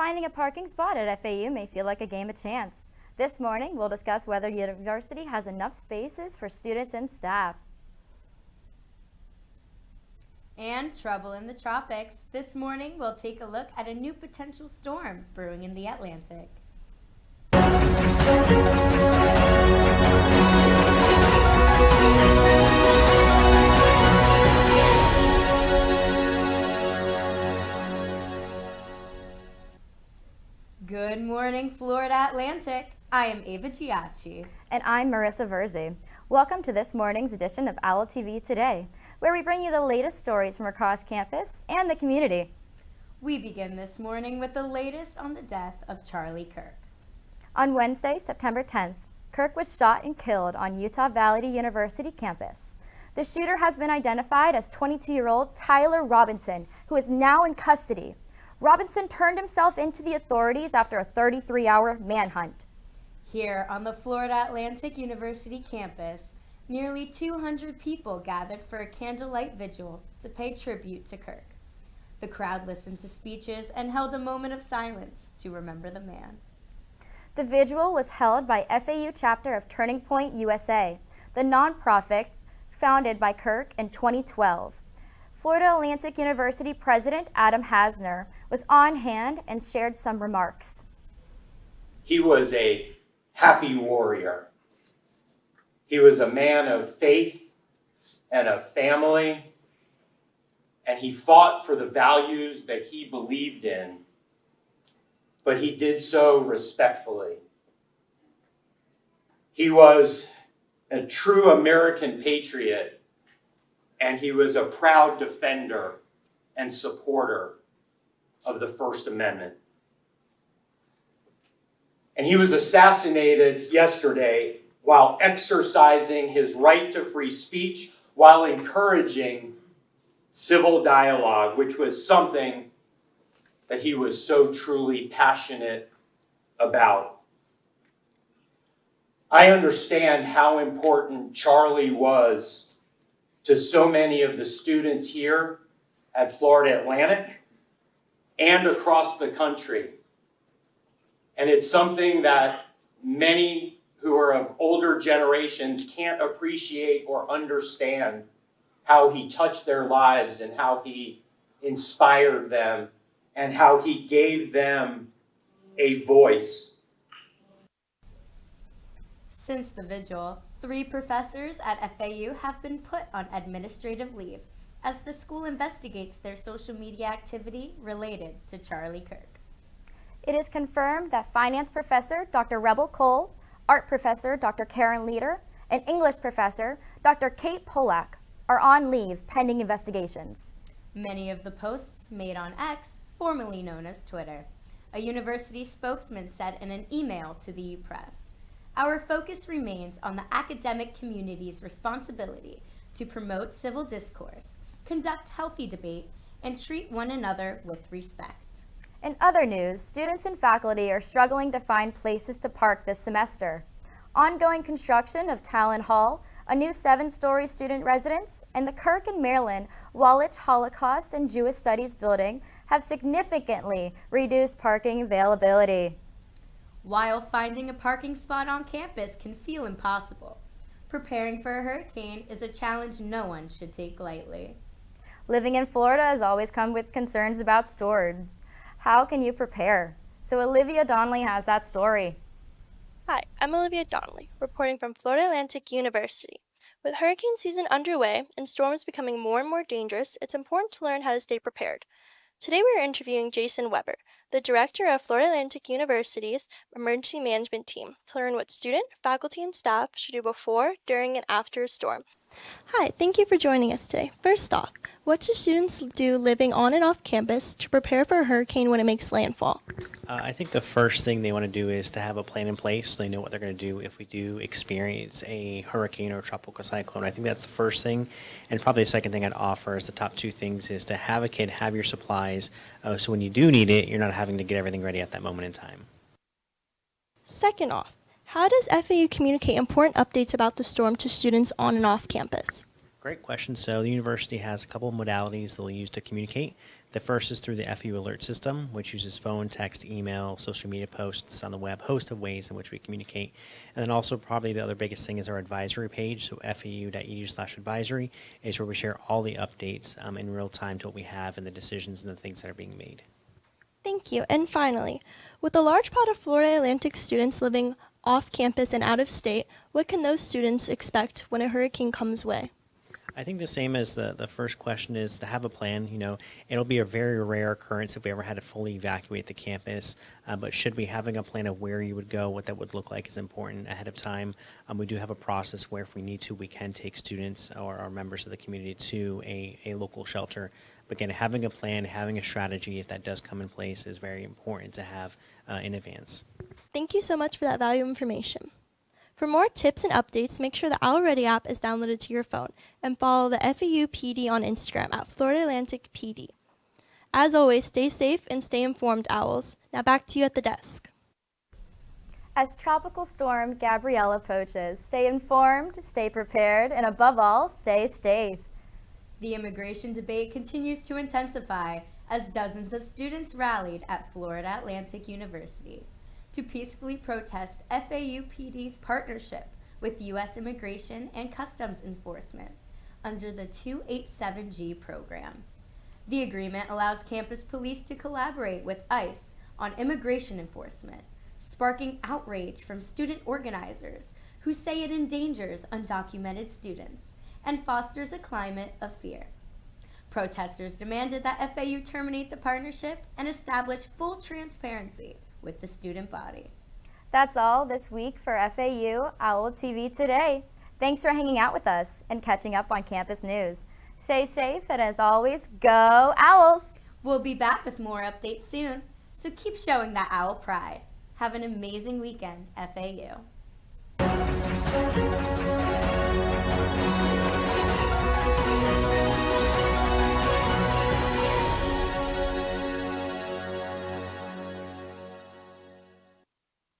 Finding a parking spot at FAU may feel like a game of chance. This morning, we'll discuss whether the university has enough spaces for students and staff. And trouble in the tropics. This morning, we'll take a look at a new potential storm brewing in the Atlantic. Good morning, Florida Atlantic. I am Ava Giacchi. And I'm Marissa Verzi. Welcome to this morning's edition of OwlTV Today, where we bring you the latest stories from across campus and the community. We begin this morning with the latest on the death of Charlie Kirk. On Wednesday, September 10th, Kirk was shot and killed on Utah Valley University campus. The shooter has been identified as 22-year-old Tyler Robinson, who is now in custody. Robinson turned himself into the authorities after a 33-hour manhunt. Here on the Florida Atlantic University campus, nearly 200 people gathered for a candlelight vigil to pay tribute to Kirk. The crowd listened to speeches and held a moment of silence to remember the man. The vigil was held by FAU chapter of Turning Point USA, the nonprofit founded by Kirk in 2012. Florida Atlantic University President Adam Hasner was on hand and shared some remarks. He was a happy warrior. He was a man of faith and of family, and he fought for the values that he believed in, but he did so respectfully. He was a true American patriot, and he was a proud defender and supporter of the First Amendment. And he was assassinated yesterday while exercising his right to free speech, while encouraging civil dialogue, which was something that he was so truly passionate about. I understand how important Charlie was to so many of the students here at Florida Atlantic and across the country. And it's something that many who are of older generations can't appreciate or understand, how he touched their lives and how he inspired them and how he gave them a voice. Since the vigil, 3 professors at FAU have been put on administrative leave as the school investigates their social media activity related to Charlie Kirk. It is confirmed that finance professor Dr. Rebel Cole, art professor Dr. Karen Leader, and English professor Dr. Kate Polak are on leave pending investigations. Many of the posts made on X, formerly known as Twitter. A university spokesman said in an email to the U Press, "Our focus remains on the academic community's responsibility to promote civil discourse, conduct healthy debate, and treat one another with respect." In other news, students and faculty are struggling to find places to park this semester. Ongoing construction of Talon Hall, a new 7-story student residence, and the Kirk and Maryland Walich Holocaust and Jewish Studies building have significantly reduced parking availability. While finding a parking spot on campus can feel impossible, preparing for a hurricane is a challenge no one should take lightly. Living in Florida has always come with concerns about storms. How can you prepare? So Olivia Donnelly has that story. Hi, I'm Olivia Donnelly, reporting from Florida Atlantic University. With hurricane season underway and storms becoming more and more dangerous, it's important to learn how to stay prepared. Today we are interviewing Jason Weber, the director of Florida Atlantic University's Emergency Management Team, to learn what student, faculty, and staff should do before, during, and after a storm. Hi, thank you for joining us today. First off, what should students do living on and off campus to prepare for a hurricane when it makes landfall? I think the first thing they want to do is to have a plan in place so they know what they're going to do if we do experience a hurricane or a tropical cyclone. I think that's the first thing. And probably the second thing I'd offer as the top 2 things is to have a kid have your supplies so when you do need it, you're not having to get everything ready at that moment in time. Second off, how does FAU communicate important updates about the storm to students on and off campus? Great question. So the university has a couple of modalities they'll use to communicate. The first is through the FU alert system, which uses phone, text, email, social media posts on the web, host of ways in which we communicate. And then also probably the other biggest thing is our advisory page. So fau.edu/advisory is where we share all the updates in real time to what we have and the decisions and the things that are being made. Thank you. And finally, with a large pot of Florida Atlantic students living off campus and out of state, what can those students expect when a hurricane comes way? I think the same as the first question is to have a plan. You know, it'll be a very rare occurrence if we ever had to fully evacuate the campus, but should we having a plan of where you would go, what that would look like is important ahead of time. We do have a process where if we need to, we can take students or our members of the community to a local shelter. But again, having a plan, having a strategy, if that does come in place, is very important to have in advance. Thank you so much for that valuable information. For more tips and updates, make sure the OwlReady app is downloaded to your phone and follow the FAU PD on Instagram at Florida Atlantic PD. As always, stay safe and stay informed, Owls. Now back to you at the desk. As Tropical Storm Gabrielle approaches, stay informed, stay prepared, and above all, stay safe. The immigration debate continues to intensify as dozens of students rallied at Florida Atlantic University to peacefully protest FAU PD's partnership with U.S. Immigration and Customs Enforcement under the 287G program. The agreement allows campus police to collaborate with ICE on immigration enforcement, sparking outrage from student organizers who say it endangers undocumented students and fosters a climate of fear. Protesters demanded that FAU terminate the partnership and establish full transparency with the student body. That's all this week for FAU OwlTV Today. Thanks for hanging out with us and catching up on campus news. Stay safe, and as always, go Owls! We'll be back with more updates soon, so keep showing that owl pride. Have an amazing weekend, FAU.